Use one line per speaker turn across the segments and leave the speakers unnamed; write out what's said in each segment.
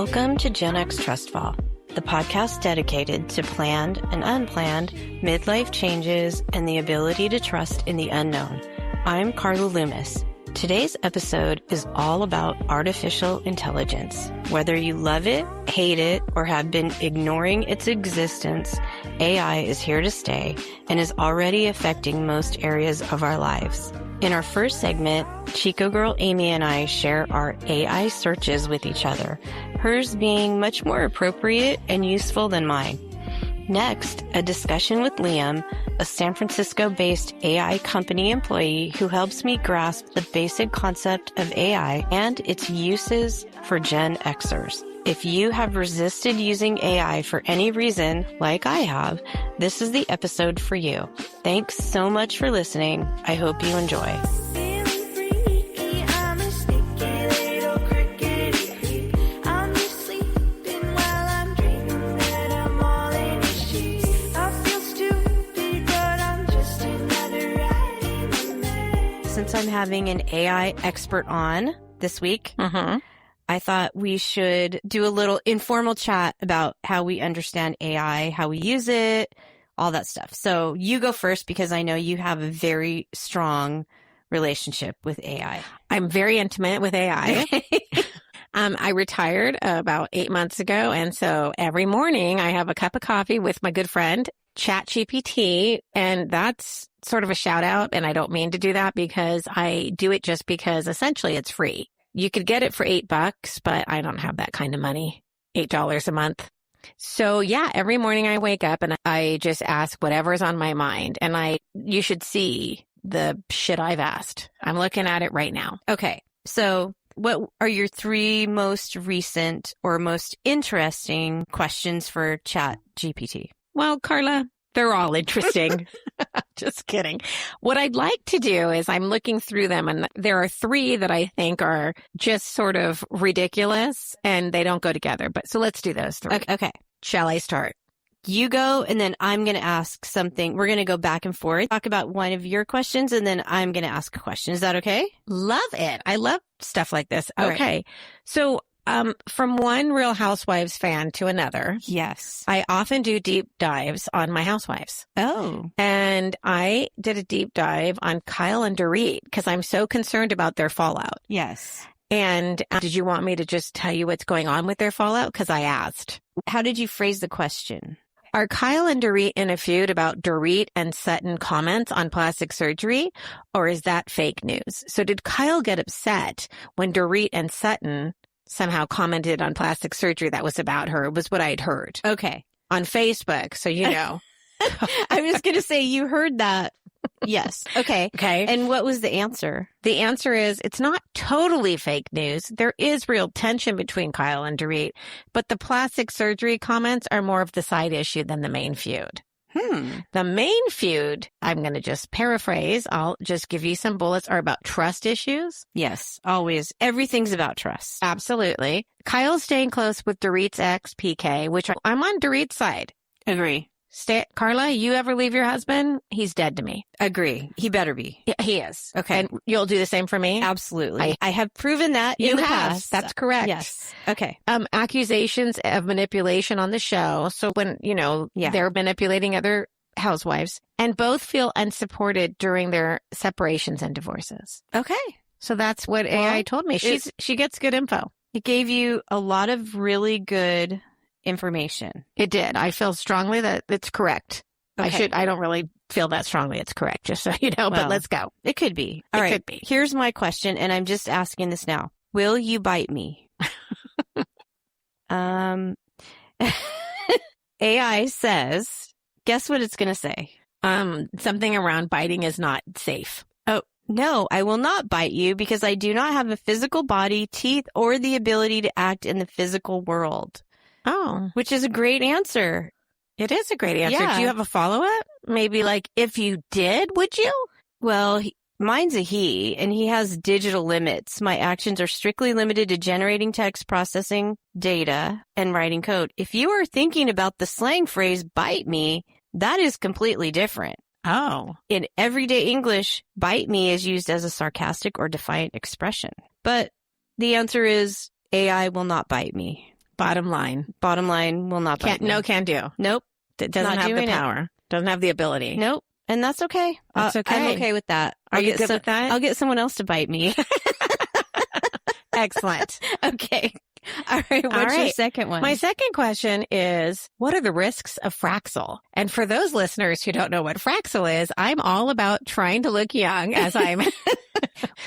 Welcome to Gen X TrustFall, the podcast dedicated to planned and unplanned midlife changes and the ability to trust in the unknown. I'm Carla Loomis. Today's episode is all about artificial intelligence. Whether you love it, hate it, or have been ignoring its existence, AI is here to stay and is already affecting most areas of our lives. In our first segment, Chico girl Amy and I share our AI searches with each other, hers being much more appropriate and useful than mine. Next, a discussion with Liam, a San Francisco-based AI company employee who helps me grasp the basic concept of AI and its uses for Gen Xers. If you have resisted using AI for any reason, like I have, this is the episode for you. Thanks so much for listening. I hope you enjoy. Since I'm having an AI expert on this week, I thought we should do a little informal chat about how we understand AI, how we use it, all that stuff. So you go first because I know you have a very strong relationship with AI.
I'm very intimate with AI. I retired about 8 months ago. And so every morning I have a cup of coffee with my good friend, ChatGPT. And that's sort of a shout out. And I don't mean to do that because I do it just because essentially it's free. You could get it for $8, but I don't have that kind of money, $8 a month. So yeah, every morning I wake up and I just ask whatever's on my mind. And you should see the shit I've asked. I'm looking at it right now.
Okay. So what are your three most recent or most interesting questions for ChatGPT?
Well, Carla, they're all interesting. Just kidding. What I'd like to do is I'm looking through them and there are three that I think are just sort of ridiculous and they don't go together. But so let's do those three.
Okay.
Shall I start?
You go and then I'm going to ask something. We're going to go back and forth, talk about one of your questions and then I'm going to ask a question. Is that okay?
Love it. I love stuff like this.
All
okay.
Right.
So from one Real Housewives fan to another.
Yes.
I often do deep dives on my housewives.
Oh.
And I did a deep dive on Kyle and Dorit because I'm so concerned about their fallout.
Yes.
And did you want me to just tell you what's going on with their fallout? Because I asked.
How did you phrase the question?
Are Kyle and Dorit in a feud about Dorit and Sutton comments on plastic surgery? Or is that fake news? So did Kyle get upset when Dorit and Sutton somehow commented on plastic surgery that was about her? It was what I'd heard.
Okay.
On Facebook, so you know.
I was going to say you heard that. Yes. Okay.
Okay.
And what was the answer?
The answer is it's not totally fake news. There is real tension between Kyle and Dorit, but the plastic surgery comments are more of the side issue than the main feud. The main feud, I'm going to just paraphrase, I'll just give you some bullets, are about trust issues.
Yes, always. Everything's about trust.
Absolutely. Kyle's staying close with Dorit's ex, PK, which I'm on Dorit's side.
Agree.
Carla, you ever leave your husband? He's dead to me.
Agree. He better be.
Yeah, he is.
Okay.
And you'll do the same for me?
Absolutely. I have proven that in the past.
That's correct.
Yes. Okay.
Accusations of manipulation on the show. So when, they're manipulating other housewives and both feel unsupported during their separations and divorces.
Okay.
So that's what AI told me. She gets good info.
It gave you a lot of really good information.
It did. I feel strongly that it's correct.
Okay.
I don't really feel that strongly it's correct, just so you know, but let's go.
It could be. All right.
Could be.
Here's my question, and I'm just asking this now. Will you bite me? AI says, guess what it's going to say?
Something around biting is not safe.
Oh, no, I will not bite you because I do not have a physical body, teeth, or the ability to act in the physical world.
Oh.
Which is a great answer.
It is a great answer.
Yeah.
Do you have a follow-up? Maybe like, if you did, would you?
Well, mine's a he, and he has digital limits. My actions are strictly limited to generating text, processing data, and writing code. If you are thinking about the slang phrase, bite me, that is completely different.
Oh.
In everyday English, bite me is used as a sarcastic or defiant expression. But the answer is AI will not bite me.
Bottom line.
Bottom line will not bite me.
No can do.
Nope.
It doesn't have the power. Doesn't have the ability.
Nope. And that's okay.
That's okay.
I'm okay with that.
Are you good with that?
I'll get someone else to bite me.
Excellent.
Okay. All right. What's your second one?
My second question is, what are the risks of Fraxel? And for those listeners who don't know what Fraxel is, I'm all about trying to look young as I'm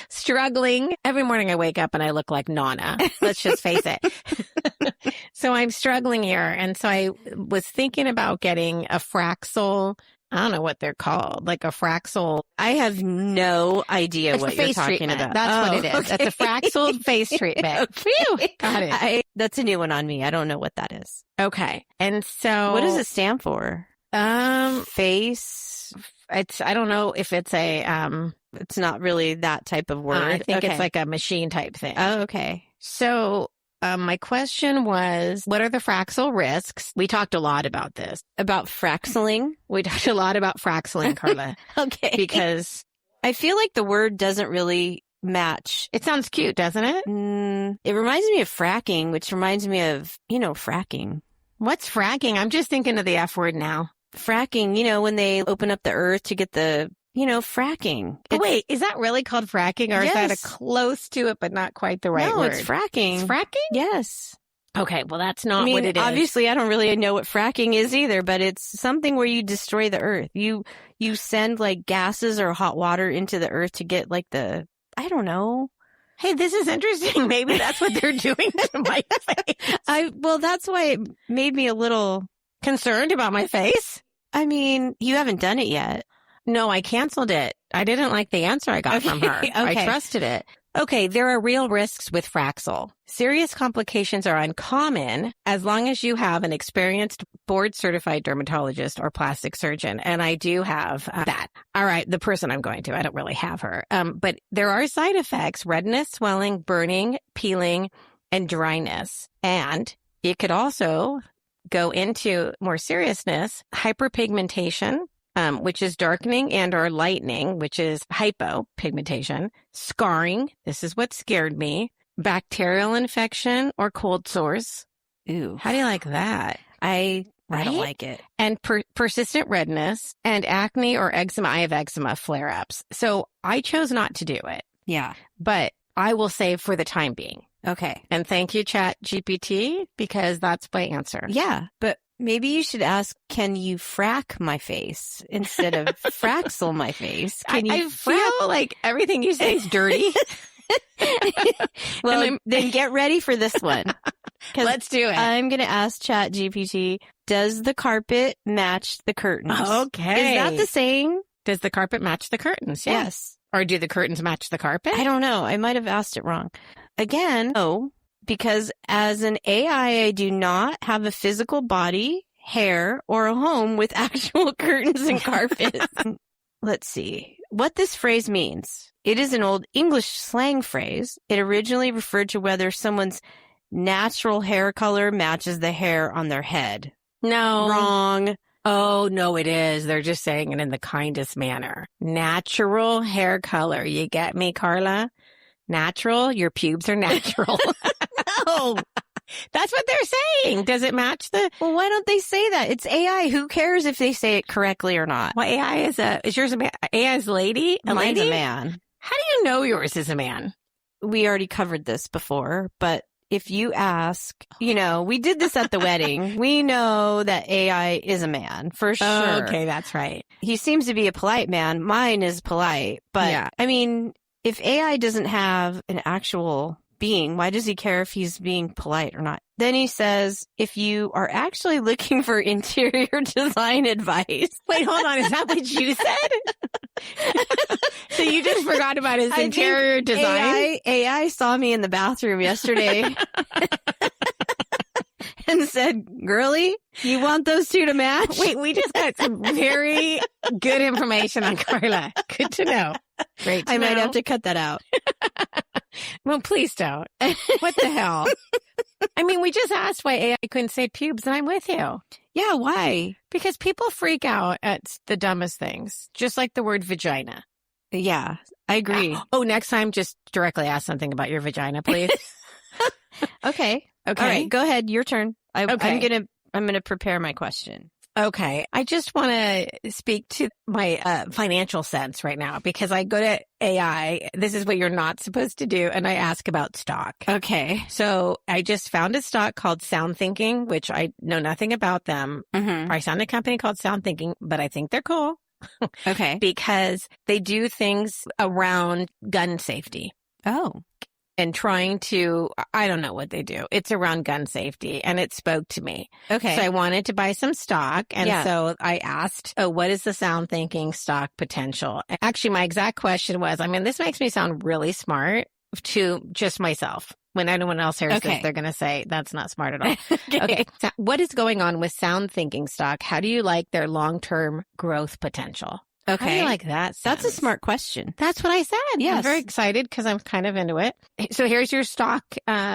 struggling. Every morning I wake up and I look like Nana. Let's just face it. So I'm struggling here. And so I was thinking about getting a Fraxel. I don't know what they're called, like a Fraxel.
I have no idea what you're talking about.
That's what it is.
Okay.
That's a Fraxel face treatment.
Okay.
Phew, got it.
That's a new one on me. I don't know what that is.
Okay. And so.
What does it stand for? Face.
I don't know if it's
it's not really that type of word.
I think it's like a machine type thing.
Oh, okay.
So my question was, what are the Fraxel risks? We talked a lot about this.
About fraxeling?
We talked a lot about fraxeling, Carla.
Okay.
Because
I feel like the word doesn't really match.
It sounds cute, doesn't it?
It reminds me of fracking, which reminds me of, fracking.
What's fracking? I'm just thinking of the F word now.
Fracking, when they open up the earth to get the, fracking.
But wait, is that really called fracking, or is that a close to it but not quite the right word?
No, it's fracking.
It's fracking?
Yes.
Okay, well, that's not what it is.
Obviously, I don't really know what fracking is either, but it's something where you destroy the earth. You send like gases or hot water into the earth to get like I don't know.
Hey, this is interesting. Maybe that's what they're doing to my face.
Well, that's why it made me a little
concerned about my face.
I mean, you haven't done it yet.
No, I canceled it. I didn't like the answer I got from her.
Okay.
I trusted it. Okay, there are real risks with Fraxel. Serious complications are uncommon as long as you have an experienced board-certified dermatologist or plastic surgeon. And I do have that. All right, the person I'm going to, I don't really have her. But there are side effects: redness, swelling, burning, peeling, and dryness. And it could also go into more seriousness: hyperpigmentation, which is darkening and or lightening, which is hypopigmentation, scarring. This is what scared me. Bacterial infection or cold sores.
Ooh.
How do you like that?
I
Right?
don't like it.
And persistent redness and acne or eczema. I have eczema flare-ups. So I chose not to do it.
Yeah.
But I will say for the time being.
Okay.
And thank you, Chat GPT, because that's my answer.
Yeah. But maybe you should ask, can you frack my face instead of fraxel my face? Can you
I feel like everything you say is dirty.
Well, then get ready for this one.
Let's do it.
I'm going to ask Chat GPT, does the carpet match the curtains?
Okay.
Is that the saying?
Does the carpet match the curtains? Yeah.
Yes.
Or do the curtains match the carpet?
I don't know. I might have asked it wrong. Again, no, because as an AI, I do not have a physical body, hair, or a home with actual curtains and carpets. Let's see what this phrase means. It is an old English slang phrase. It originally referred to whether someone's natural hair color matches the hair on their head.
No.
Wrong.
Oh, no, it is. They're just saying it in the kindest manner. Natural hair color. You get me, Carla? Natural? Your pubes are natural.
No.
That's what they're saying. Does it match the...
Well, why don't they say that? It's AI. Who cares if they say it correctly or not?
Well, is yours a man? AI is lady?
Mine's a man.
How do you know yours is a man?
We already covered this before, but if you ask, we did this at the wedding. We know that AI is a man, for sure.
Oh, okay, that's right.
He seems to be a polite man. Mine is polite. But, yeah. I mean, if AI doesn't have an actual being, why does he care if he's being polite or not? Then he says, if you are actually looking for interior design advice.
Wait, hold on. Is that what you said? So you just forgot about his interior design?
AI saw me in the bathroom yesterday and said, girlie, you want those two to match?
Wait, we just got some very good information on Carla. Good to know. Great to know.
I might have to cut that out.
Well, please don't. What the hell? I mean, we just asked why AI couldn't say pubes, and I'm with you.
Yeah, why?
Because people freak out at the dumbest things, just like the word vagina.
Yeah, I agree.
Oh, next time, just directly ask something about your vagina, please.
Okay. Okay.
All right, go ahead. Your turn.
Okay.
I'm gonna prepare my question.
Okay. I just want to speak to my financial sense right now because I go to AI. This is what you're not supposed to do. And I ask about stock.
Okay.
So I just found a stock called Sound Thinking, which I know nothing about them.
Mm-hmm.
I found a company called Sound Thinking, but I think they're cool.
Okay.
Because they do things around gun safety.
Oh.
And trying to, I don't know what they do. It's around gun safety and it spoke to me.
Okay.
So I wanted to buy some stock. And so I asked, what is the Sound Thinking stock potential? Actually, my exact question was, this makes me sound really smart to just myself. When anyone else hears this, they're going to say, that's not smart at all. Okay. So what is going on with Sound Thinking stock? How do you like their long-term growth potential?
Okay.
How do you like that?
That's a smart question.
That's what I said.
Yes.
I'm very excited because I'm kind of into it. So here's your stock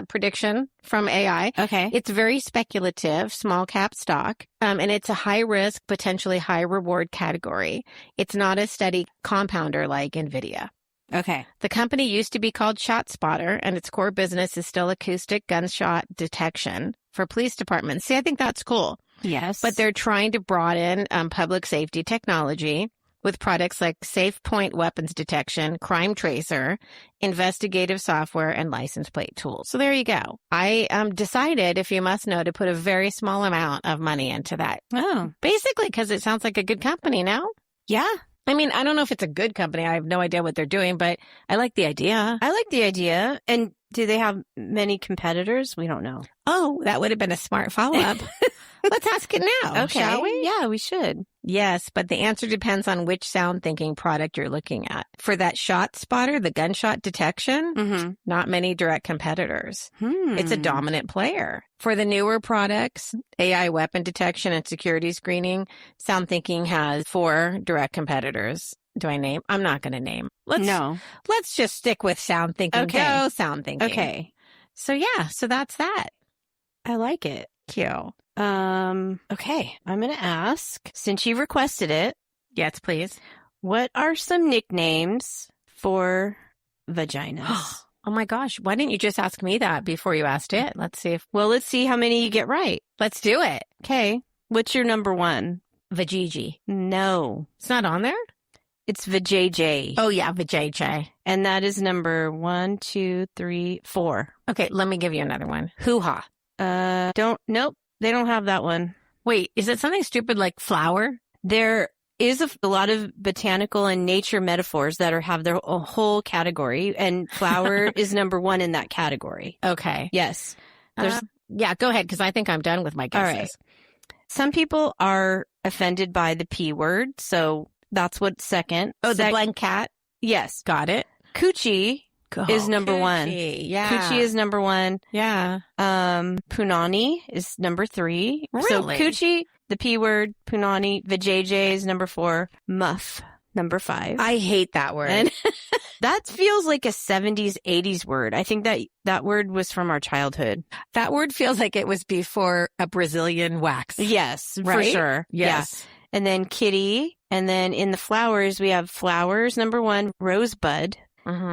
prediction from AI.
Okay.
It's very speculative, small cap stock, and it's a high risk, potentially high reward category. It's not a steady compounder like NVIDIA.
Okay.
The company used to be called ShotSpotter, and its core business is still acoustic gunshot detection for police departments. See, I think that's cool.
Yes.
But they're trying to broaden public safety technology with products like Safe Point weapons detection, Crime Tracer, investigative software, and license plate tools. So there you go. I decided, if you must know, to put a very small amount of money into that.
Oh.
Basically, because it sounds like a good company now.
Yeah.
I don't know if it's a good company. I have no idea what they're doing, but I like the idea.
I like the idea. And do they have many competitors? We don't know.
Oh, that would have been a smart follow-up. Let's ask it now,
Okay.
shall we?
Yeah, we should.
Yes, but the answer depends on which Sound Thinking product you're looking at. For that ShotSpotter, the gunshot detection, not many direct competitors. It's a dominant player. For the newer products, AI weapon detection and security screening, Sound Thinking has 4 direct competitors. Do I name? I'm not going to name. Let's just stick with Sound Thinking.
Okay.
Go Sound Thinking.
Okay.
So that's that.
I like it.
Cute.
Okay. I'm going to ask, since you requested it,
Yes, please.
what are some nicknames for vaginas?
Oh my gosh. Why didn't you just ask me that before you asked it? Let's see
Let's see how many you get right.
let's do it.
Okay. What's your number one?
Vajiji.
No.
It's not on there?
It's vajayjay.
Oh yeah, vajayjay.
And that is number 1, 2, 3, 4.
Okay, let me give you another one. Hoo-ha.
Nope. They don't have that one.
Wait, is it something stupid like flower?
There is a lot of botanical and nature metaphors that have their whole category, and flower is number 1 in that category.
Okay.
Yes.
Yeah, go ahead, because I think I'm done with my guesses.
All right. Some people are offended by the P word, so that's what's second.
Oh, the blank cat?
Yes.
Got it.
Coochie is number 1.
Yeah.
Coochie is number 1.
Yeah.
Punani is number 3.
Really?
So coochie, the P word, punani, vajayjay is number 4, muff, number 5.
I hate that word.
And that feels like a 70s, 80s word. I think that word was from our childhood.
That word feels like it was before a Brazilian wax.
Yes,
Right?
for sure.
Yes.
Yeah. And then kitty. And then in the flowers, we have flowers, number 1, rosebud,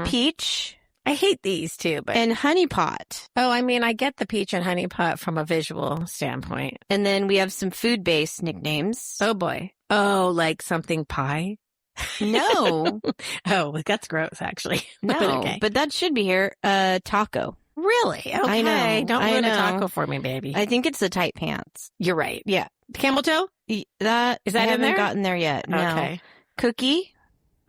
peach.
I hate these too, but.
And honeypot.
Oh, I get the peach and honeypot from a visual standpoint.
And then we have some food-based nicknames.
Oh boy. Oh, like something pie?
No.
Oh, that's gross, actually.
No,
Okay.
but that should be here. Taco.
Really? Okay.
I know.
Don't
I
ruin a
know.
taco for me, baby.
I think it's the tight pants.
You're right.
Yeah.
Camel toe?
Is
Is that
I
in
haven't
there?
gotten there yet. No.
Okay.
Cookie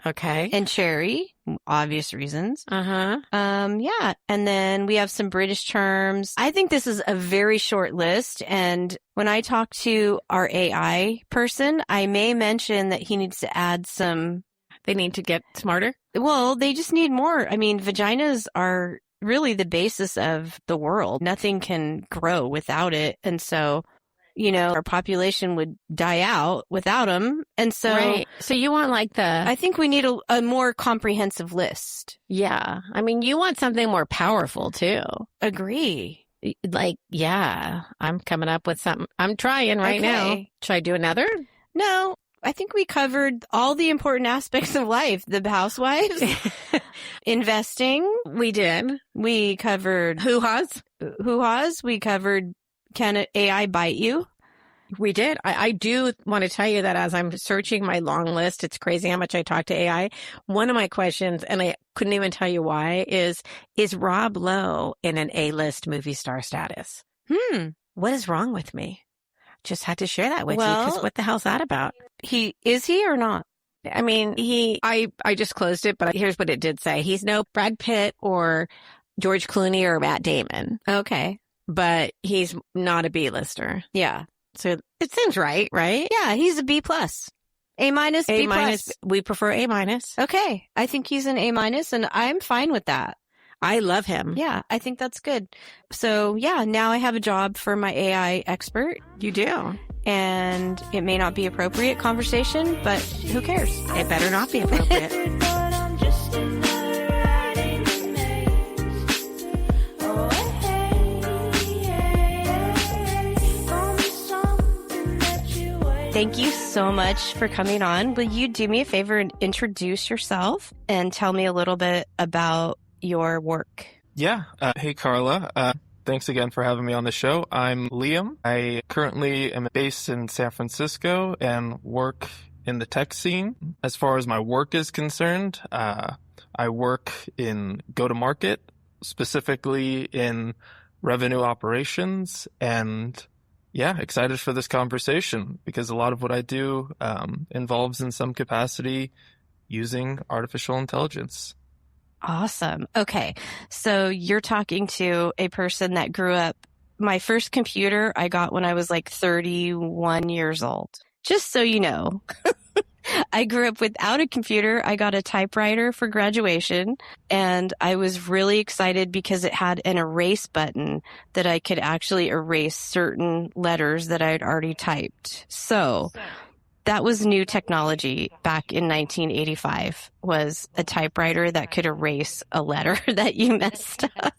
Okay.
and cherry, obvious reasons.
Uh-huh.
Yeah. And then we have some British terms. I think this is a very short list. And when I talk to our AI person, I may mention that he needs to add some.
They need to get smarter?
Well, they just need more. Vaginas are really the basis of the world. Nothing can grow without it. And so, our population would die out without them. And so,
Right. So you want like
I think we need a more comprehensive list.
yeah. You want something more powerful too.
Agree.
Like, yeah, I'm coming up with something. I'm trying right now.
Okay.
Should I do another?
No, I think we covered all the important aspects of life. The housewives, investing.
We did.
We covered hoo-has. We covered, can AI bite you?
We did. I do want to tell you that as I'm searching my long list, it's crazy how much I talk to AI. One of my questions, and I couldn't even tell you why, is Rob Lowe in an A-list movie star status? What is wrong with me? Just had to share that with you, because what the hell's that about?
Is he or not?
I mean, I just closed it, but here's what it did say. He's no Brad Pitt or George Clooney or Matt Damon.
Okay.
But he's not a B-lister.
Yeah.
So it seems right?
Yeah, he's a B+. A-, B+.
We prefer A-.
Okay. I think he's an A-, and I'm fine with that.
I love him.
Yeah, I think that's good. So yeah, now I have a job for my AI expert.
You do.
And it may not be appropriate conversation, but who cares?
It better not be appropriate.
Thank you so much for coming on. Will you do me a favor and introduce yourself and tell me a little bit about your work?
Yeah. Hey, Carla. Thanks again for having me on the show. I'm Liam. I currently am based in San Francisco and work in the tech scene. As far as my work is concerned, I work in go-to-market, specifically in revenue operations, and yeah, excited for this conversation because a lot of what I do involves in some capacity using artificial intelligence.
Awesome. Okay. So you're talking to a person that grew up. My first computer I got when I was like 31 years old. Just so you know, I grew up without a computer. I got a typewriter for graduation, and I was really excited because it had an erase button that I could actually erase certain letters that I had already typed. So that was new technology back in 1985, was a typewriter that could erase a letter that you messed up.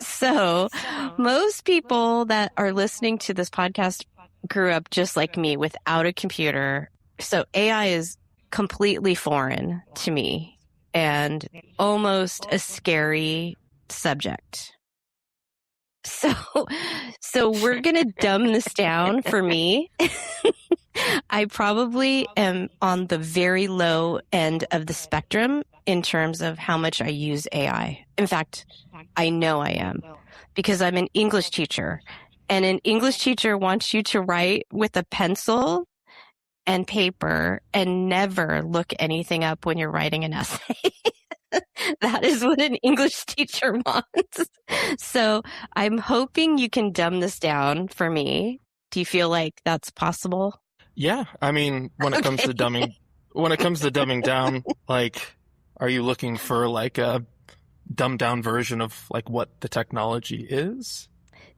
So most people that are listening to this podcast grew up just like me without a computer. So AI is completely foreign to me and almost a scary subject. So we're going to dumb this down for me. I probably am on the very low end of the spectrum in terms of how much I use AI. In fact, I know I am because I'm an English teacher, and an English teacher wants you to write with a pencil and paper and never look anything up when you're writing an essay. That is what an English teacher wants. So I'm hoping you can dumb this down for me. Do you feel like that's possible?
Yeah. I mean, when it comes to dumbing down, like, are you looking for like a dumbed down version of like what the technology is?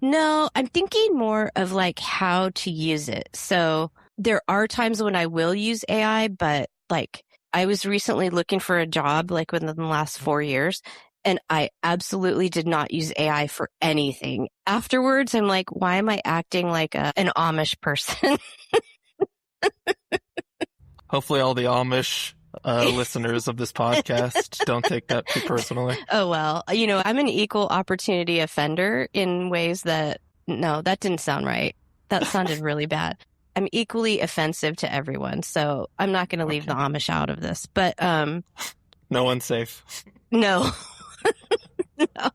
No, I'm thinking more of like how to use it. So there are times when I will use AI, but like I was recently looking for a job like within the last 4 years, and I absolutely did not use AI for anything. Afterwards, I'm like, why am I acting like an Amish person?
Hopefully all the Amish listeners of this podcast don't take that too personally.
Oh, well, you know, I'm an equal opportunity offender in ways that, no, that didn't sound right. That sounded really bad. I'm equally offensive to everyone, so I'm not going to leave the Amish out of this. But
no one's safe.
No. No.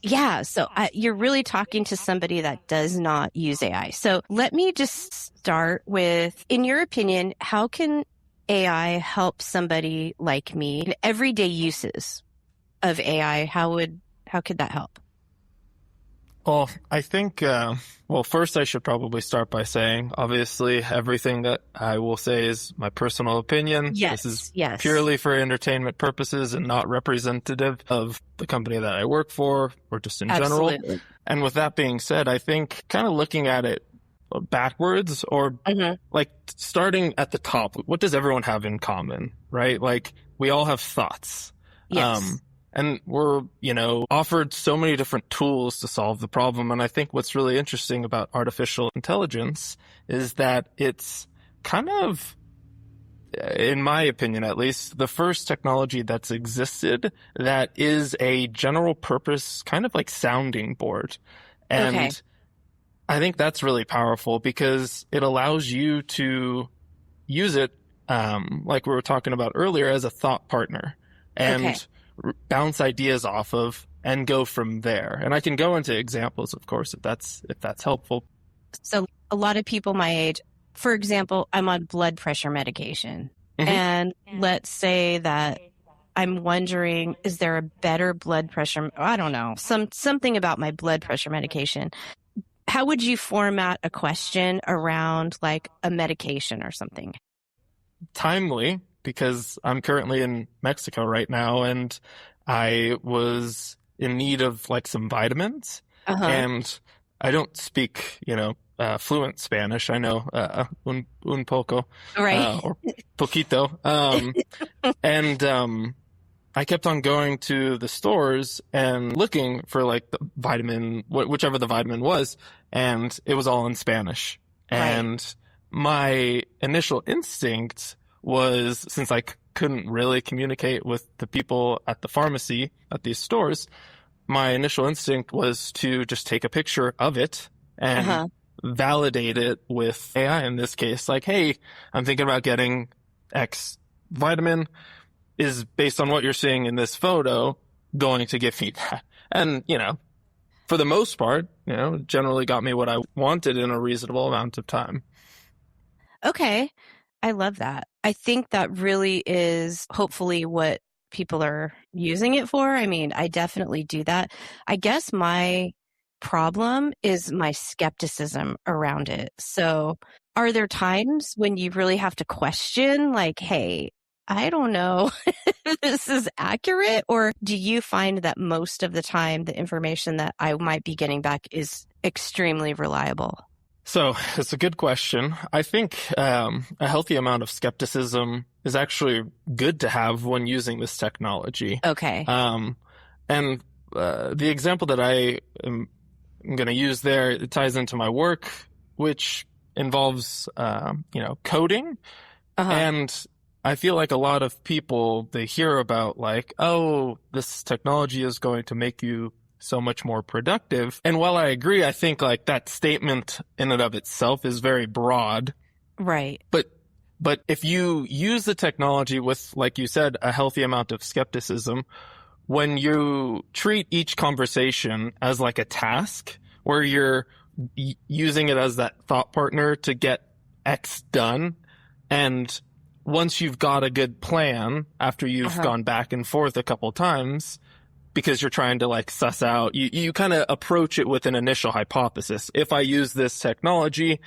Yeah, so you're really talking to somebody that does not use AI. So let me just start with, in your opinion, how can AI help somebody like me in everyday uses of AI? How could that help?
Well, I think, first I should probably start by saying, obviously, everything that I will say is my personal opinion.
Yes,
this is
yes.
Purely for entertainment purposes and not representative of the company that I work for or just in general. And with that being said, I think kind of looking at it backwards or like starting at the top, what does everyone have in common, right? Like we all have thoughts.
Yes.
And we're, offered so many different tools to solve the problem. And I think what's really interesting about artificial intelligence is that it's kind of in my opinion at least, the first technology that's existed that is a general purpose kind of like sounding board. And
Okay.
I think that's really powerful because it allows you to use it, like we were talking about earlier, as a thought partner and bounce ideas off of and go from there. And I can go into examples, of course, if that's helpful.
So a lot of people my age, for example, I'm on blood pressure medication.
Mhm.
And let's say that I'm wondering, is there a better blood pressure? I don't know, something about my blood pressure medication. How would you format a question around like a medication or something?
Timely, because I'm currently in Mexico right now and I was in need of like some vitamins. And I don't speak, fluent Spanish. I know un poco,
Right.
or poquito. And I kept on going to the stores and looking for like the vitamin, whichever the vitamin was, and it was all in Spanish.
Right.
And my initial instinct was, since I couldn't really communicate with the people at the pharmacy at these stores, my initial instinct was to just take a picture of it and validate it with AI in this case. Like, hey, I'm thinking about getting X vitamin. Is based on what you're seeing in this photo going to give me that? And, for the most part, generally got me what I wanted in a reasonable amount of time.
Okay. I love that. I think that really is hopefully what people are using it for. I mean, I definitely do that. I guess my problem is my skepticism around it. So are there times when you really have to question, like, hey, I don't know if this is accurate? Or do you find that most of the time the information that I might be getting back is extremely reliable?
So it's a good question. I think a healthy amount of skepticism is actually good to have when using this technology.
Okay.
And the example that I am going to use there, it ties into my work, which involves, coding. And I feel like a lot of people, they hear about like, oh, this technology is going to make you so much more productive. And while I agree, I think like that statement in and of itself is very broad.
Right.
But if you use the technology with, like you said, a healthy amount of skepticism, when you treat each conversation as like a task where you're using it as that thought partner to get X done, and once you've got a good plan after you've gone back and forth a couple times, because you're trying to like suss out, you kind of approach it with an initial hypothesis. If I use this technology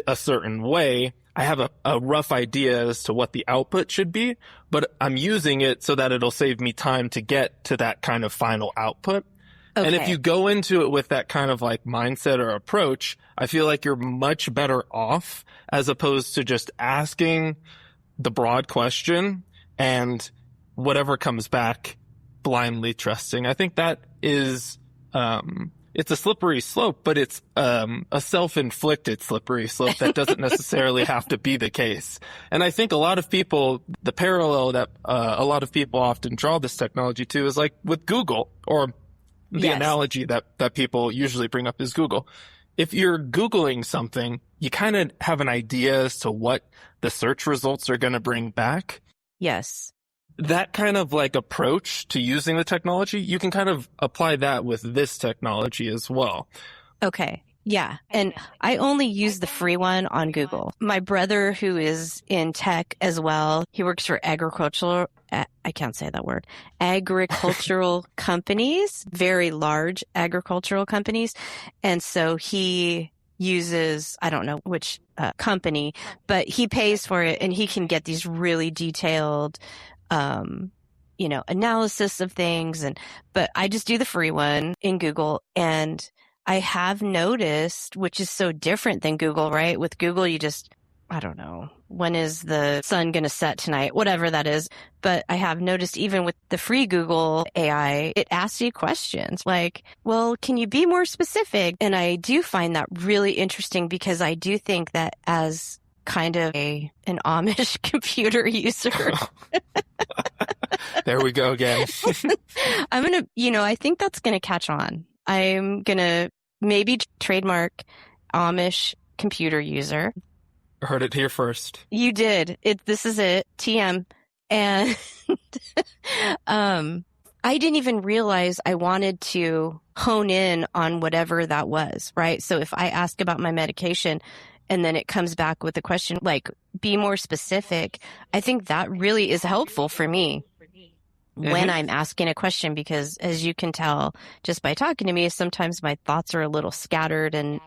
a certain way, I have a rough idea as to what the output should be, but I'm using it so that it'll save me time to get to that kind of final output. Okay. And if you go into it with that kind of like mindset or approach, I feel like you're much better off as opposed to just asking the broad question and whatever comes back blindly trusting. I think that is, it's a slippery slope, but it's a self-inflicted slippery slope that doesn't necessarily have to be the case. And I think a lot of people, the parallel that a lot of people often draw this technology to is like with Google, or the analogy that people usually bring up is Google. If you're Googling something, you kind of have an idea as to what the search results are going to bring back.
Yes.
That kind of like approach to using the technology, you can kind of apply that with this technology as well.
Okay. Yeah. And I only use the free one on Google. My brother, who is in tech as well, he works for agricultural companies, very large agricultural companies. And so he uses, I don't know which company, but he pays for it and he can get these really detailed analysis of things. But I just do the free one in Google. And I have noticed, which is so different than Google, right? With Google, you just, I don't know, when is the sun going to set tonight? Whatever that is. But I have noticed even with the free Google AI, it asks you questions like, well, can you be more specific? And I do find that really interesting because I do think that as kind of an Amish computer user.
There we go again.
I'm going to, I think that's going to catch on. I'm going to maybe trademark Amish computer user.
Heard it here first.
You did. This is it. TM. And I didn't even realize I wanted to hone in on whatever that was, right? So if I ask about my medication and then it comes back with a question like, be more specific, I think that really is helpful for me when I'm asking a question, because as you can tell just by talking to me, sometimes my thoughts are a little scattered and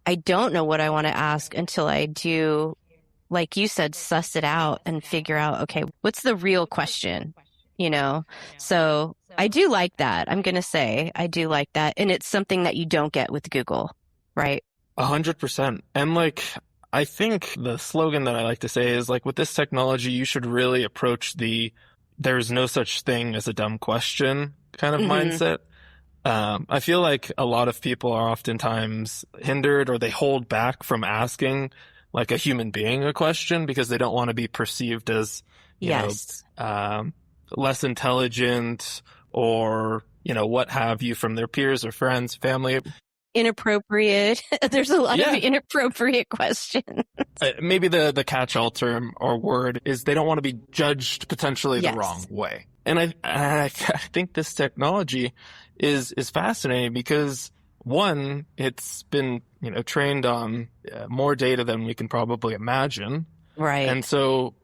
I don't know what I want to ask until I do, like you said, suss it out and figure out, okay, what's the real question? So I do like that. I'm going to say I do like that. And it's something that you don't get with Google, right?
100%. And I think the slogan that I like to say is with this technology, you should really approach there's no such thing as a dumb question kind of mindset. I feel like a lot of people are oftentimes hindered or they hold back from asking a human being a question because they don't want to be perceived as, less intelligent or, what have you from their peers or friends, family.
Inappropriate. There's a lot of inappropriate questions.
Maybe the catch-all term or word is they don't want to be judged potentially the wrong way. And I think this technology is fascinating because, one, it's been, trained on more data than we can probably imagine.
Right.
And so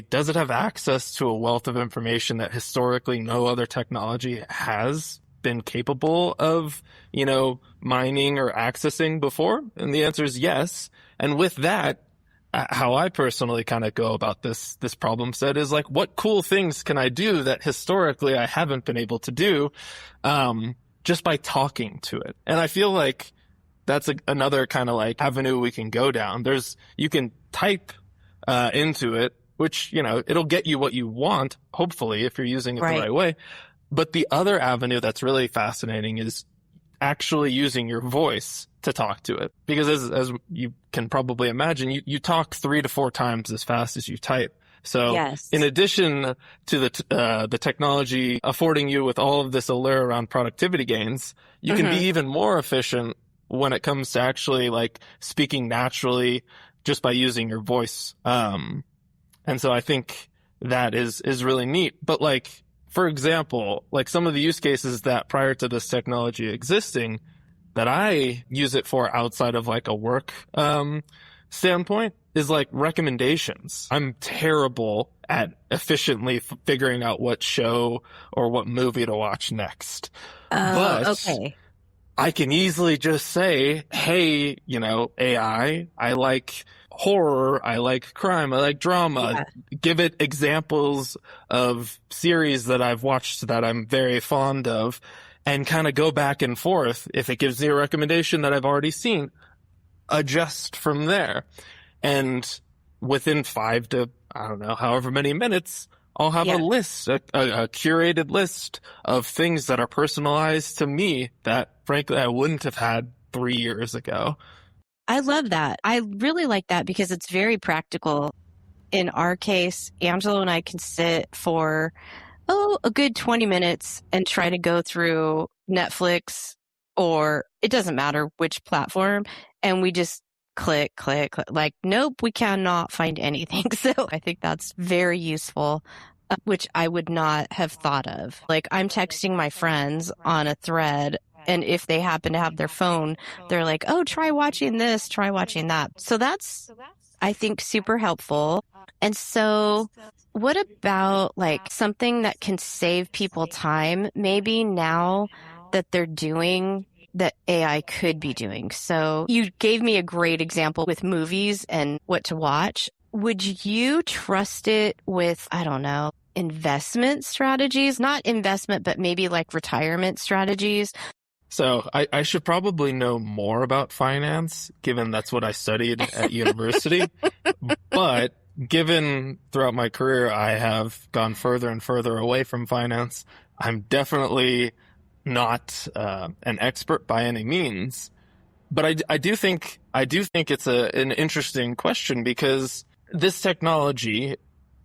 does it have access to a wealth of information that historically no other technology has been capable of, mining or accessing before? And the answer is yes. And with that, how I personally kind of go about this problem set is what cool things can I do that historically I haven't been able to do, just by talking to it. And I feel like that's another kind of avenue we can go down. You can type into it, which, it'll get you what you want, hopefully, if you're using it the right way. But the other avenue that's really fascinating is actually using your voice to talk to it. Because as you can probably imagine, you talk 3 to 4 times as fast as you type. So in addition to the technology affording you with all of this allure around productivity gains, you can be even more efficient when it comes to actually speaking naturally just by using your voice. And so I think that is really neat. But for example, some of the use cases that prior to this technology existing that I use it for outside of a work standpoint is recommendations. I'm terrible at efficiently figuring out what show or what movie to watch next. But I can easily just say, hey, AI, I like horror, I like crime, I like drama. Give it examples of series that I've watched that I'm very fond of and kind of go back and forth. If it gives me a recommendation that I've already seen, adjust from there. And within 5 to, I don't know, however many minutes, I'll have a list, a curated list of things that are personalized to me that, frankly, I wouldn't have had 3 years ago.
I love that. I really like that because it's very practical. In our case, Angelo and I can sit for, a good 20 minutes and try to go through Netflix, or it doesn't matter which platform, and we just click. Nope, we cannot find anything. So I think that's very useful, which I would not have thought of. I'm texting my friends on a thread, and if they happen to have their phone, they're like, oh, try watching this, try watching that. So that's, I think, super helpful. And so what about something that can save people time, maybe now that they're doing that AI could be doing? So you gave me a great example with movies and what to watch. Would you trust it with, I don't know, investment strategies? Not investment, but maybe retirement strategies?
So I should probably know more about finance, given that's what I studied at university. But given throughout my career, I have gone further and further away from finance. I'm definitely not an expert by any means. But I do think it's an interesting question, because this technology,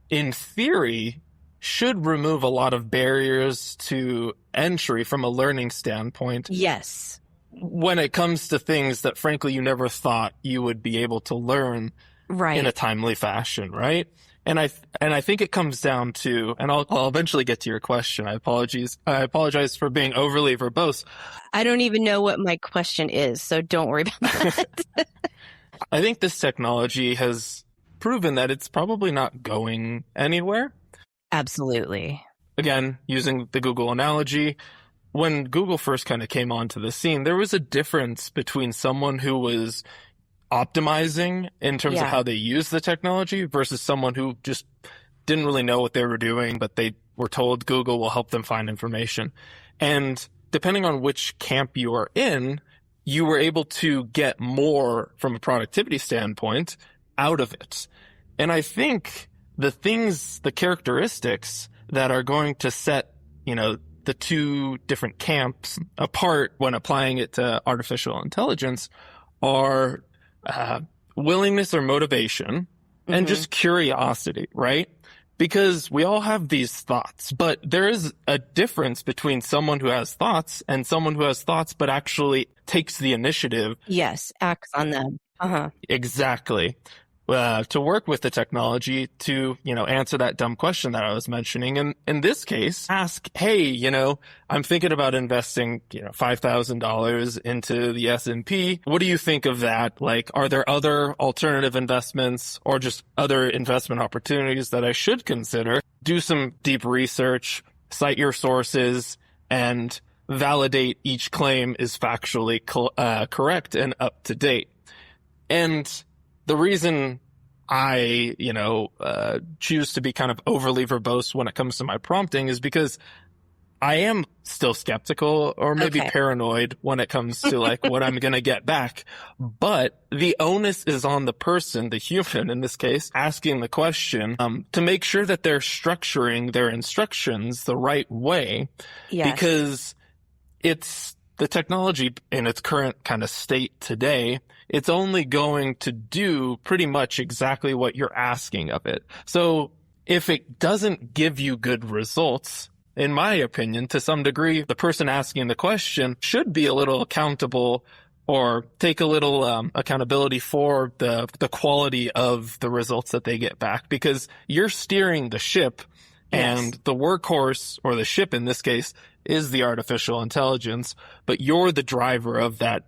in theory, should remove a lot of barriers to entry from a learning standpoint.
Yes.
When it comes to things that, frankly, you never thought you would be able to learn in a timely fashion, right? And I think it comes down to, and I'll eventually get to your question. I apologize for being overly verbose.
I don't even know what my question is, so don't worry about that.
I think this technology has proven that it's probably not going anywhere.
Absolutely.
Again, using the Google analogy, when Google first kind of came onto the scene, there was a difference between someone who was optimizing in terms of how they use the technology versus someone who just didn't really know what they were doing, but they were told Google will help them find information. And depending on which camp you are in, you were able to get more from a productivity standpoint out of it. And I think the characteristics that are going to set, the two different camps apart when applying it to artificial intelligence are willingness or motivation and just curiosity, right? Because we all have these thoughts, but there is a difference between someone who has thoughts and someone who has thoughts but actually takes the initiative.
Yes, acts on them.
Exactly. To work with the technology to, answer that dumb question that I was mentioning. And in this case, ask, hey, I'm thinking about investing, $5,000 into the S&P. What do you think of that? Like, are there other alternative investments or just other investment opportunities that I should consider? Do some deep research, cite your sources, and validate each claim is factually correct and up to date. And the reason I, choose to be kind of overly verbose when it comes to my prompting is because I am still skeptical or maybe paranoid when it comes to like what I'm going to get back. But the onus is on the person, the human in this case, asking the question, to make sure that they're structuring their instructions the right way. Yes. Because it's the technology in its current kind of state today, it's only going to do pretty much exactly what you're asking of it. So if it doesn't give you good results, in my opinion, to some degree, the person asking the question should be a little accountable or take a little accountability for the quality of the results that they get back, because you're steering the ship. Yes. And the workhorse, or the ship in this case, is the artificial intelligence, but you're the driver of that,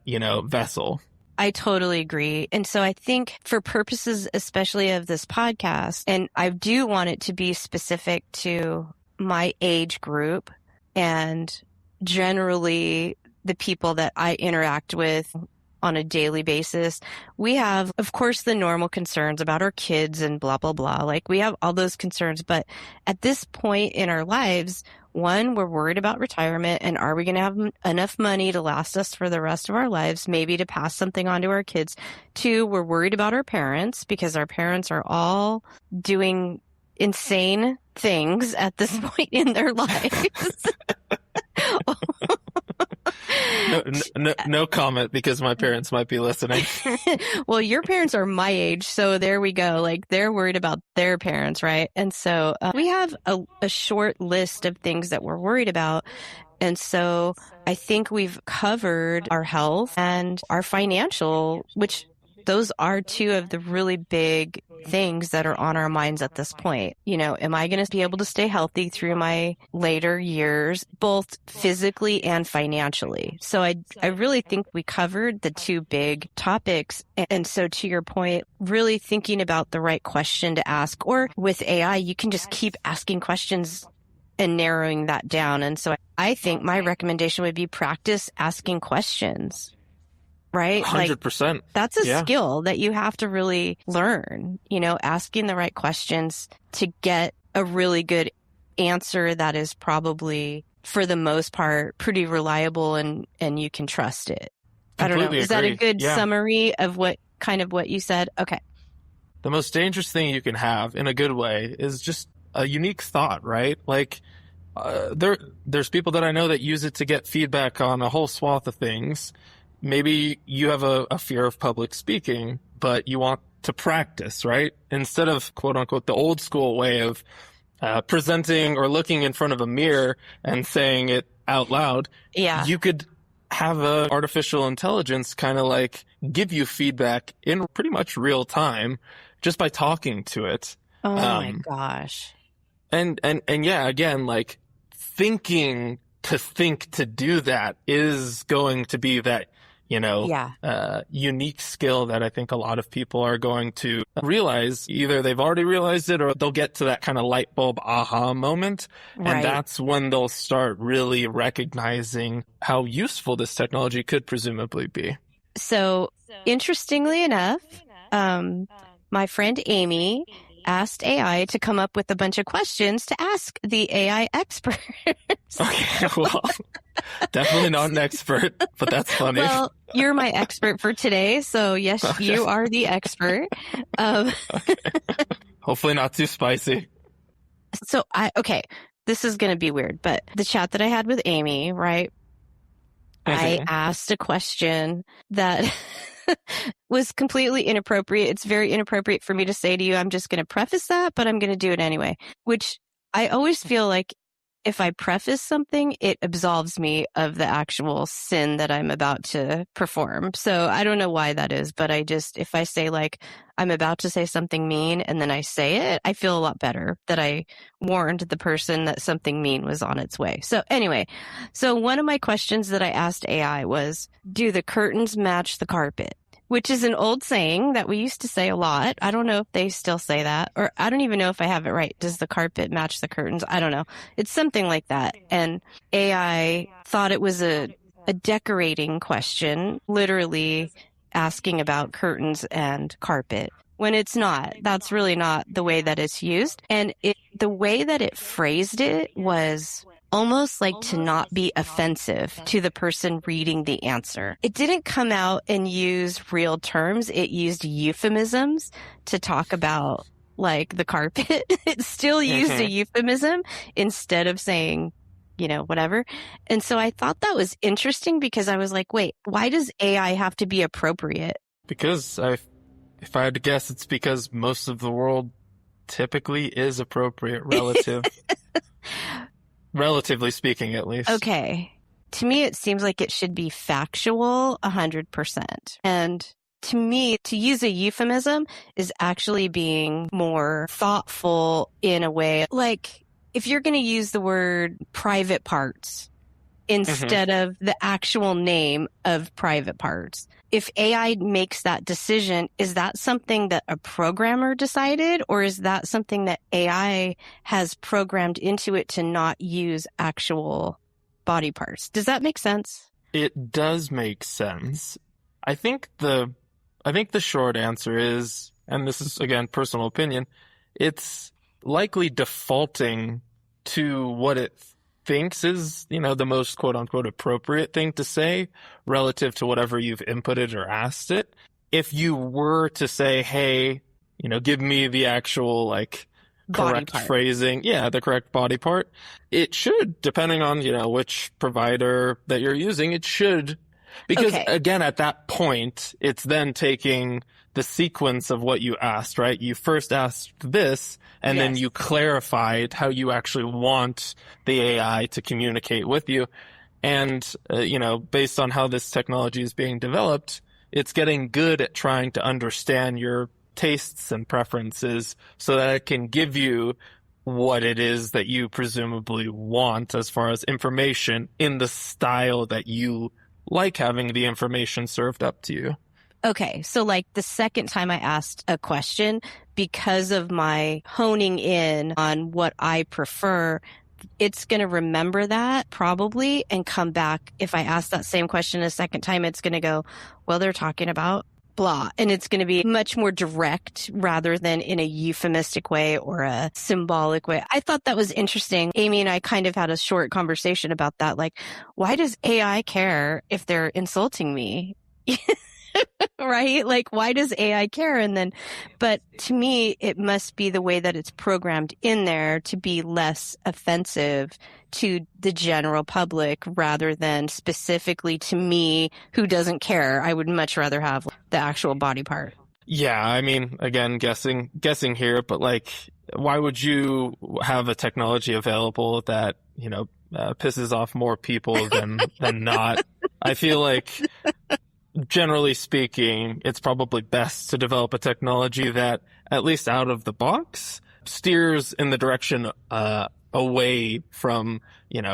vessel.
I totally agree. And so I think for purposes, especially of this podcast, and I do want it to be specific to my age group and generally the people that I interact with on a daily basis, we have, of course, the normal concerns about our kids and blah, blah, blah. Like, we have all those concerns. But at this point in our lives, one, we're worried about retirement and are we going to have enough money to last us for the rest of our lives, maybe to pass something on to our kids. Two, we're worried about our parents because our parents are all doing insane things at this point in their lives.
No comment, because my parents might be listening.
Well, your parents are my age, so there we go. Like, they're worried about their parents, right? And so we have a short list of things that we're worried about. And so I think we've covered our health and our financial, which those are two of the really big things that are on our minds at this point. Am I going to be able to stay healthy through my later years, both physically and financially? So I really think we covered the two big topics. And so to your point, really thinking about the right question to ask, or with AI, you can just keep asking questions and narrowing that down. And so I think my recommendation would be practice asking questions. Right?
100%.
Like, that's a skill that you have to really learn, asking the right questions to get a really good answer that is probably, for the most part, pretty reliable and you can trust it. I don't know. Is that a good summary of what you said? Okay.
The most dangerous thing you can have in a good way is just a unique thought, right? Like, there's people that I know that use it to get feedback on a whole swath of things. maybe you have a fear of public speaking, but you want to practice, right? Instead of quote unquote the old school way of presenting or looking in front of a mirror and saying it out loud, you could have a artificial intelligence kind of like give you feedback in pretty much real time just by talking to it.
Oh my gosh.
And yeah, again, like thinking to do that is going to be that, unique skill that I think a lot of people are going to realize. Either they've already realized it or they'll get to that kind of light bulb aha moment. Right. And that's when they'll start really recognizing how useful this technology could presumably be.
So interestingly enough, my friend Amy asked AI to come up with a bunch of questions to ask the AI expert.
Okay, well, definitely not an expert, but that's funny.
Well, you're my expert for today, so yes, okay. You are the expert.
Okay. Hopefully not too spicy.
So this is going to be weird, but the chat that I had with Amy, right? I asked a question that was completely inappropriate. It's very inappropriate for me to say to you, I'm just going to preface that, but I'm going to do it anyway, which I always feel like if I preface something, it absolves me of the actual sin that I'm about to perform. So I don't know why that is, but if I say like, I'm about to say something mean and then I say it, I feel a lot better that I warned the person that something mean was on its way. So anyway, one of my questions that I asked AI was, do the curtains match the carpet? Which is an old saying that we used to say a lot. I don't know if they still say that, or I don't even know if I have it right. Does the carpet match the curtains? I don't know. It's something like that. And AI thought it was a decorating question, literally asking about curtains and carpet, when it's not. That's really not the way that it's used. And the way that it phrased it was almost like to not be offensive to the person reading the answer. It didn't come out and use real terms. It used euphemisms to talk about like the carpet. It still used a euphemism instead of saying, whatever. And so I thought that was interesting because I was like, wait, why does AI have to be appropriate?
Because if I had to guess, it's because most of the world typically is appropriate relatively speaking, at least.
Okay. To me, it seems like it should be factual 100%. And to me, to use a euphemism is actually being more thoughtful in a way. Like, if you're going to use the word private parts instead of the actual name of private parts, if AI makes that decision, is that something that a programmer decided, or is that something that AI has programmed into it to not use actual body parts? Does that make sense?
It does make sense. I think the short answer is, and this is again personal opinion, it's likely defaulting to what it thinks is, the most quote unquote appropriate thing to say relative to whatever you've inputted or asked it. If you were to say, hey, give me the actual correct phrasing, the correct body part, it should, depending on, which provider that you're using, it should, because again, at that point, it's then taking the sequence of what you asked, right? You first asked this, and then you clarified how you actually want the AI to communicate with you. And, based on how this technology is being developed, it's getting good at trying to understand your tastes and preferences so that it can give you what it is that you presumably want as far as information in the style that you like having the information served up to you.
Okay, so like the second time I asked a question, because of my honing in on what I prefer, it's going to remember that probably and come back. If I ask that same question a second time, it's going to go, well, they're talking about blah. And it's going to be much more direct rather than in a euphemistic way or a symbolic way. I thought that was interesting. Amy and I kind of had a short conversation about that. Like, why does AI care if they're insulting me? right? Like, why does AI care? And then, but to me, it must be the way that it's programmed in there to be less offensive to the general public rather than specifically to me who doesn't care. I would much rather have the actual body part.
Yeah, I mean, again, guessing here, but like, why would you have a technology available that, pisses off more people than not? I feel like, generally speaking, it's probably best to develop a technology that, at least out of the box, steers in the direction away from,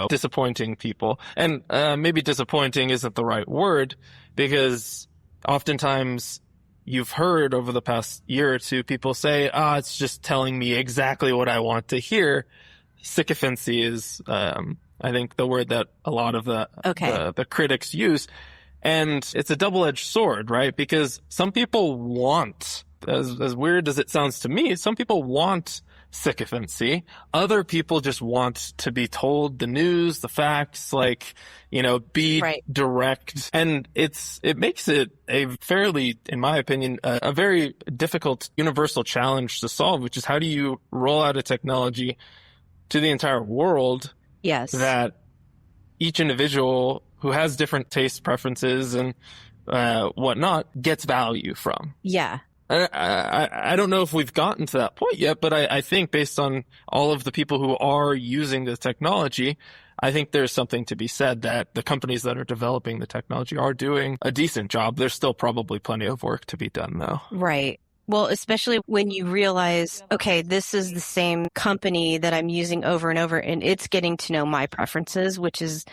disappointing people. And maybe disappointing isn't the right word, because oftentimes you've heard over the past year or two people say, it's just telling me exactly what I want to hear. Sycophancy is, I think, the word that a lot of the critics use. And it's a double-edged sword, right? Because some people want, as weird as it sounds to me, some people want sycophancy. Other people just want to be told the news, the facts, be direct. And it makes it a fairly, in my opinion, a very difficult universal challenge to solve, which is how do you roll out a technology to the entire world that each individual who has different taste preferences and whatnot gets value from.
Yeah.
I don't know if we've gotten to that point yet, but I think based on all of the people who are using the technology, I think there's something to be said that the companies that are developing the technology are doing a decent job. There's still probably plenty of work to be done, though.
Right. Well, especially when you realize, okay, this is the same company that I'm using over and over, and it's getting to know my preferences, which is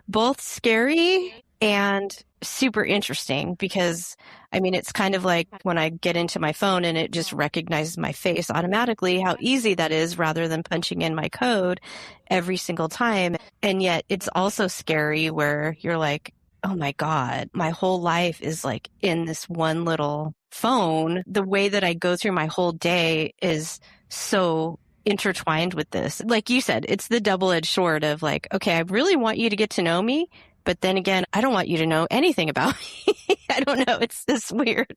both scary and super interesting because, it's kind of like when I get into my phone and it just recognizes my face automatically, how easy that is rather than punching in my code every single time. And yet it's also scary where you're like, oh my God, my whole life is like in this one little phone. The way that I go through my whole day is so intertwined with this. Like you said, it's the double-edged sword of like, okay, I really want you to get to know me, but then again, I don't want you to know anything about me. I don't know. It's this weird,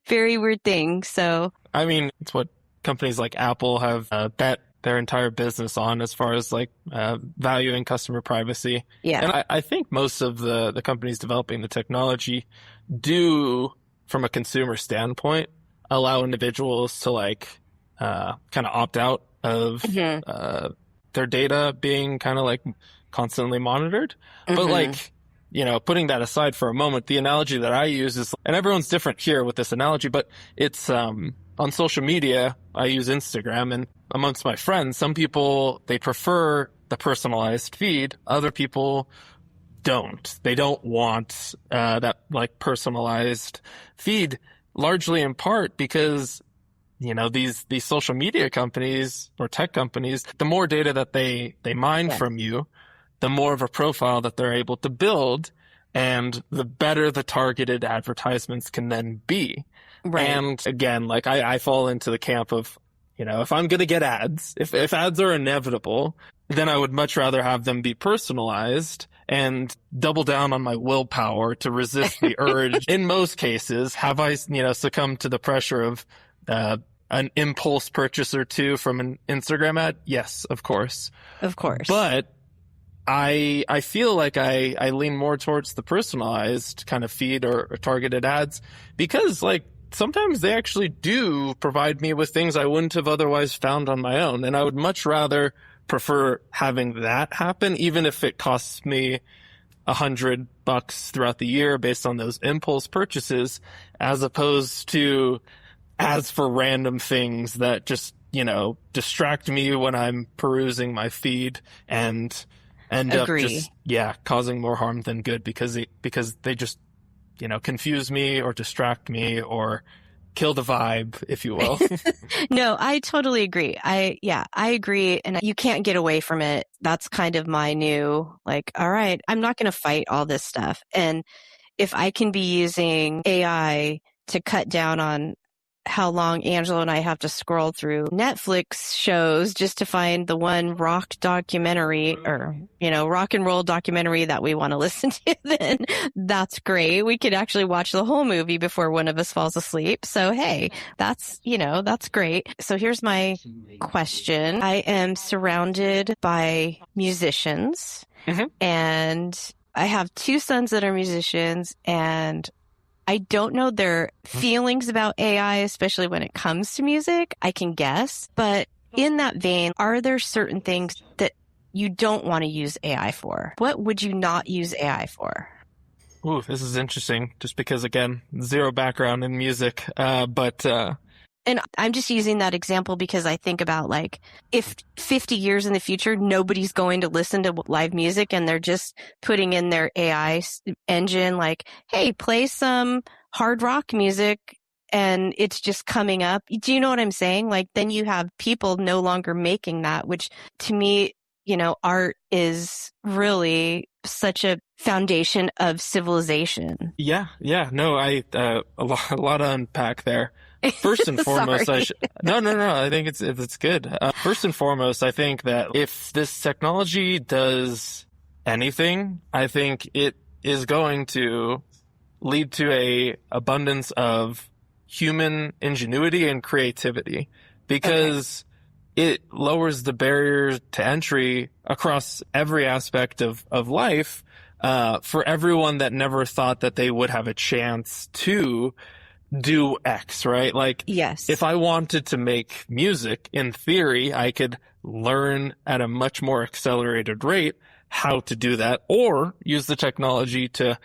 very weird thing. So,
it's what companies like Apple have bet their entire business on as far as valuing customer privacy.
Yeah.
And I think most of the companies developing the technology do, from a consumer standpoint, allow individuals to kind of opt out of their data being kind of constantly monitored. But putting that aside for a moment, the analogy that I use is, and everyone's different here with this analogy, but it's on social media, I use Instagram, and amongst my friends, some people, they prefer the personalized feed. Other people don't. They don't want that personalized feed, largely in part because these social media companies or tech companies, the more data that they mine from you, the more of a profile that they're able to build, and the better the targeted advertisements can then be.
Right.
And again, I fall into the camp of, if I'm going to get ads, if ads are inevitable, then I would much rather have them be personalized and double down on my willpower to resist the urge. In most cases, have I, succumbed to the pressure of an impulse purchase or two from an Instagram ad? Yes, of course.
Of course.
But I feel like I lean more towards the personalized kind of feed or targeted ads because sometimes they actually do provide me with things I wouldn't have otherwise found on my own. And I would much rather prefer having that happen, even if it costs me $100 throughout the year based on those impulse purchases, as opposed to ads for random things that just, distract me when I'm perusing my feed and end up just, causing more harm than good because they just, confuse me or distract me or kill the vibe, if you will.
No, I totally agree. I agree. And you can't get away from it. That's kind of my new, all right, I'm not going to fight all this stuff. And if I can be using AI to cut down on how long Angela and I have to scroll through Netflix shows just to find the one rock documentary or, rock and roll documentary that we want to listen to, then that's great. We could actually watch the whole movie before one of us falls asleep. So, hey, that's great. So here's my question. I am surrounded by musicians and I have two sons that are musicians, and I don't know their feelings about AI, especially when it comes to music. I can guess. But in that vein, are there certain things that you don't want to use AI for? What would you not use AI for?
Ooh, this is interesting. Just because, again, zero background in music.
And I'm just using that example because I think about like if 50 years in the future, nobody's going to listen to live music and they're just putting in their AI engine like, hey, play some hard rock music and it's just coming up. Do you know what I'm saying? Like then you have people no longer making that, which to me, art is really such a foundation of civilization.
Yeah. No, a lot to unpack there. First and foremost, No. I think it's good. First and foremost, I think that if this technology does anything, I think it is going to lead to a abundance of human ingenuity and creativity because it lowers the barrier to entry across every aspect of life, for everyone that never thought that they would have a chance to do X, right? Like,
yes.
If I wanted to make music, in theory, I could learn at a much more accelerated rate how to do that or use the technology to,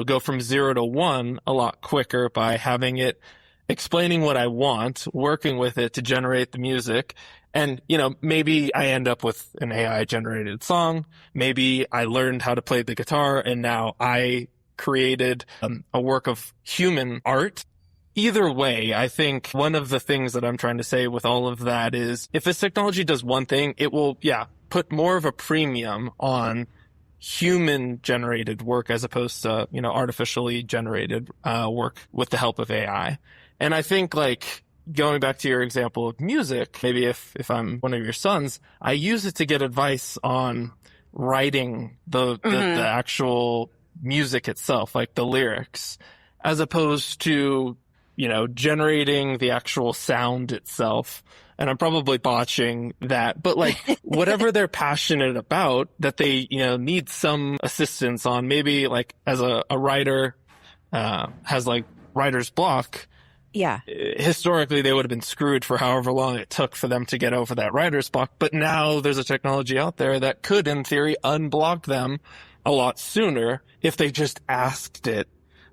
go from 0 to 1 a lot quicker by having it explaining what I want, working with it to generate the music. And, maybe I end up with an AI generated song. Maybe I learned how to play the guitar and now I created a work of human art. Either way, I think one of the things that I'm trying to say with all of that is if this technology does one thing, it will, put more of a premium on human generated work as opposed to, artificially generated work with the help of AI. And I think like going back to your example of music, maybe if I'm one of your sons, I use it to get advice on writing the actual music itself, like the lyrics, as opposed to, generating the actual sound itself. And I'm probably botching that, but like whatever they're passionate about that they, need some assistance on, maybe like as a writer, has like writer's block.
Yeah.
Historically, they would have been screwed for however long it took for them to get over that writer's block. But now there's a technology out there that could, in theory, unblock them a lot sooner if they just asked it,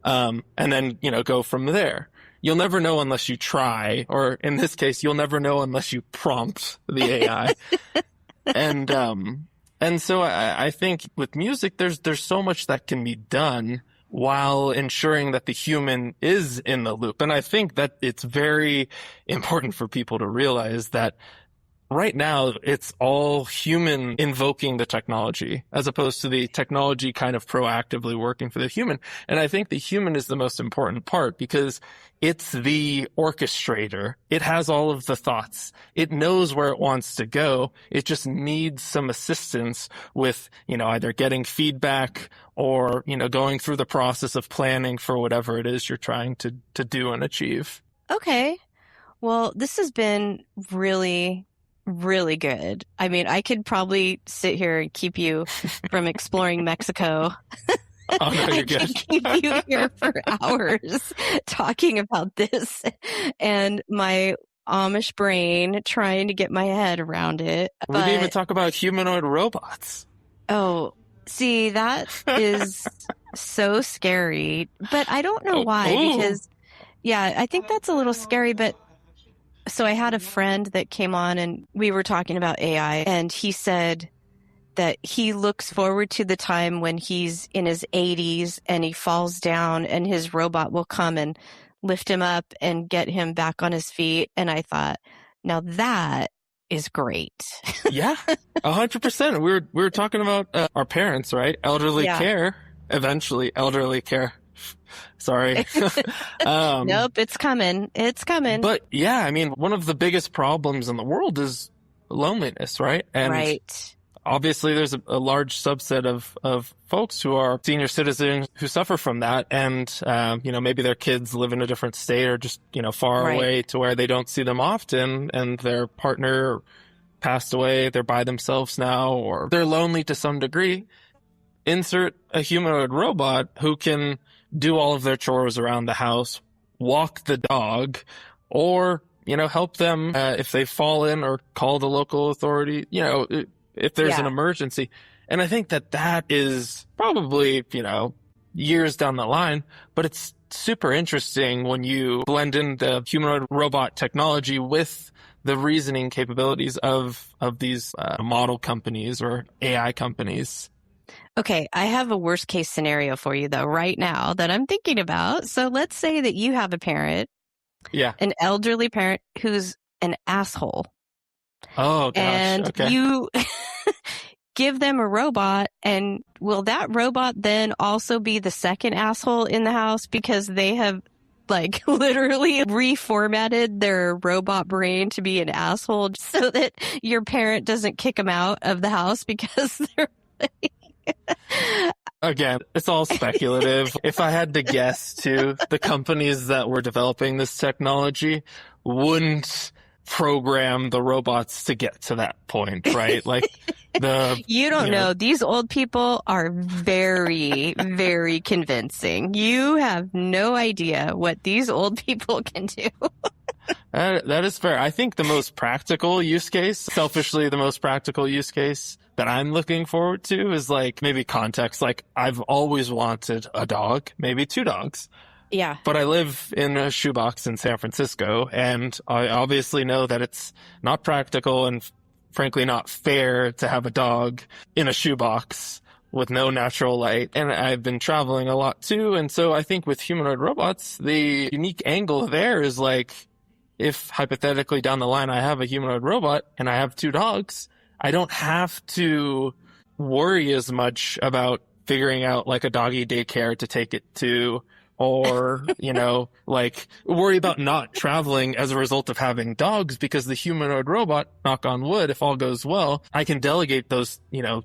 and then, go from there. You'll never know unless you try, or in this case, you'll never know unless you prompt the AI. And so I think with music, there's so much that can be done while ensuring that the human is in the loop. And I think that it's very important for people to realize that right now, it's all human invoking the technology as opposed to the technology kind of proactively working for the human. And I think the human is the most important part because it's the orchestrator. It has all of the thoughts. It knows where it wants to go. It just needs some assistance with, either getting feedback or, going through the process of planning for whatever it is you're trying to do and achieve.
Okay. Well, this has been really good. I mean, I could probably sit here and keep you from exploring Mexico.
Oh, no, you're good.
I could keep you here for hours talking about this and my Amish brain trying to get my head around it.
We didn't even talk about humanoid robots.
Oh, see, that is so scary. But I don't know why, because, I think that's a little scary, but so I had a friend that came on and we were talking about AI and he said that he looks forward to the time when he's in his 80s and he falls down and his robot will come and lift him up and get him back on his feet. And I thought, now that is great.
Yeah, 100%. We were talking about our parents, right? Elderly care, eventually elderly care. Sorry.
Nope, it's coming. It's coming.
But yeah, I mean, one of the biggest problems in the world is loneliness, right? And
right.
obviously there's a large subset of folks who are senior citizens who suffer from that. And, maybe their kids live in a different state or just, far
Right.
away to where they don't see them often, and their partner passed away, they're by themselves now, or they're lonely to some degree. Insert a humanoid robot who can do all of their chores around the house, walk the dog, or, help them if they've fallen, or call the local authority, if there's an emergency. And I think that is probably, years down the line, but it's super interesting when you blend in the humanoid robot technology with the reasoning capabilities of these model companies or AI companies.
Okay, I have a worst case scenario for you though right now that I'm thinking about. So let's say that you have a parent, an elderly parent who's an asshole.
Oh, gosh.
And
okay.
you give them a robot, and will that robot then also be the second asshole in the house because they have literally reformatted their robot brain to be an asshole so that your parent doesn't kick them out of the house because they're
Again, it's all speculative. If I had to guess too, the companies that were developing this technology wouldn't program the robots to get to that point, right?
You don't know. These old people are very, very convincing. You have no idea what these old people can do.
That is fair. I think the most practical use case, selfishly, the most practical use case that I'm looking forward to is maybe context. I've always wanted a dog, maybe 2 dogs.
Yeah.
But I live in a shoebox in San Francisco, and I obviously know that it's not practical and frankly not fair to have a dog in a shoebox with no natural light. And I've been traveling a lot too. And so I think with humanoid robots, the unique angle there is if hypothetically down the line I have a humanoid robot and I have 2 dogs, I don't have to worry as much about figuring out a doggy daycare to take it to, or, worry about not traveling as a result of having dogs, because the humanoid robot, knock on wood, if all goes well, I can delegate those,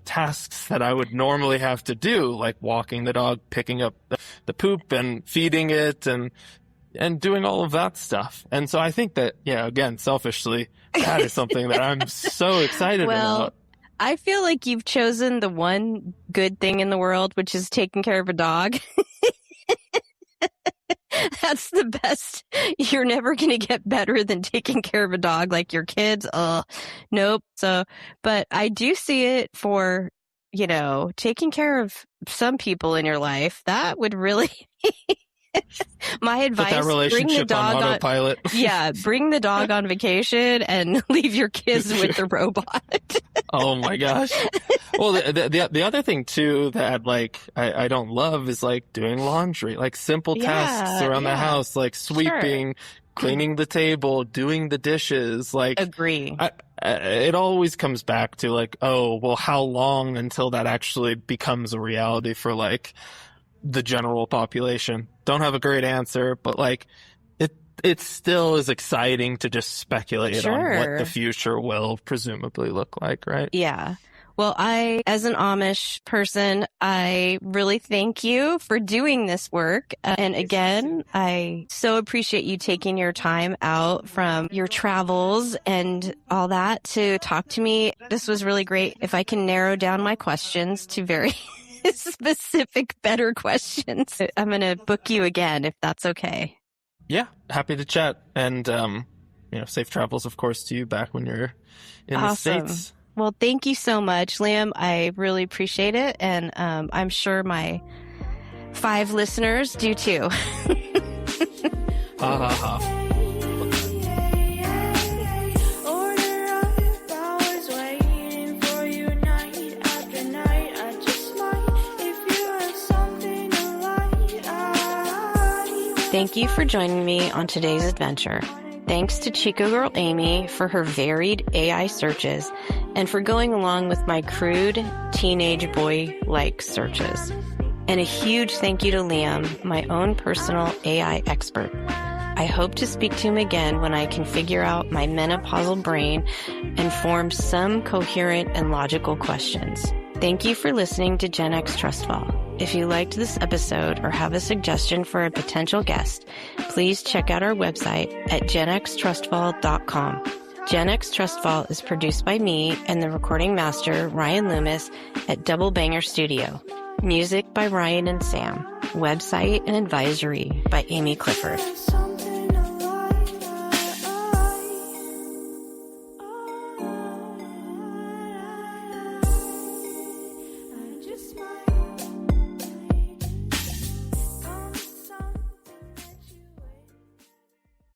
tasks that I would normally have to do, like walking the dog, picking up the poop and feeding it and doing all of that stuff. And so I think that, again, selfishly, that is something that I'm so excited about.
I feel like you've chosen the one good thing in the world, which is taking care of a dog. That's the best. You're never going to get better than taking care of a dog, like your kids. Nope. So, but I do see it for, taking care of some people in your life. That would really... My advice,
put that relationship
bring the dog
on autopilot.
Bring the dog on vacation and leave your kids with the robot.
Oh my gosh. Well, the other thing too that I don't love is doing laundry, simple tasks around the house, sweeping, cleaning the table, doing the dishes.
Agree.
It always comes back to how long until that actually becomes a reality for the general population? Don't have a great answer, but it still is exciting to just speculate on what the future will presumably look like, right?
Yeah. Well, as an Amish person, I really thank you for doing this work. And again, I so appreciate you taking your time out from your travels and all that to talk to me. This was really great. If I can narrow down my questions to very specific, better questions, I'm going to book you again if that's okay.
Yeah, happy to chat. And, safe travels, of course, to you back when you're in the States.
Well, thank you so much, Liam. I really appreciate it. And I'm sure my 5 listeners do too.
Ha ha ha.
Thank you for joining me on today's adventure. Thanks to Chico Girl Amy for her varied AI searches and for going along with my crude teenage boy-like searches. And a huge thank you to Liam, my own personal AI expert. I hope to speak to him again when I can figure out my menopausal brain and form some coherent and logical questions. Thank you for listening to Gen X TrustFall. If you liked this episode or have a suggestion for a potential guest, please check out our website at genxtrustfall.com. Gen X TrustFall is produced by me and the recording master, Ryan Loomis, at Double Banger Studio. Music by Ryan and Sam. Website and advisory by Amy Clifford.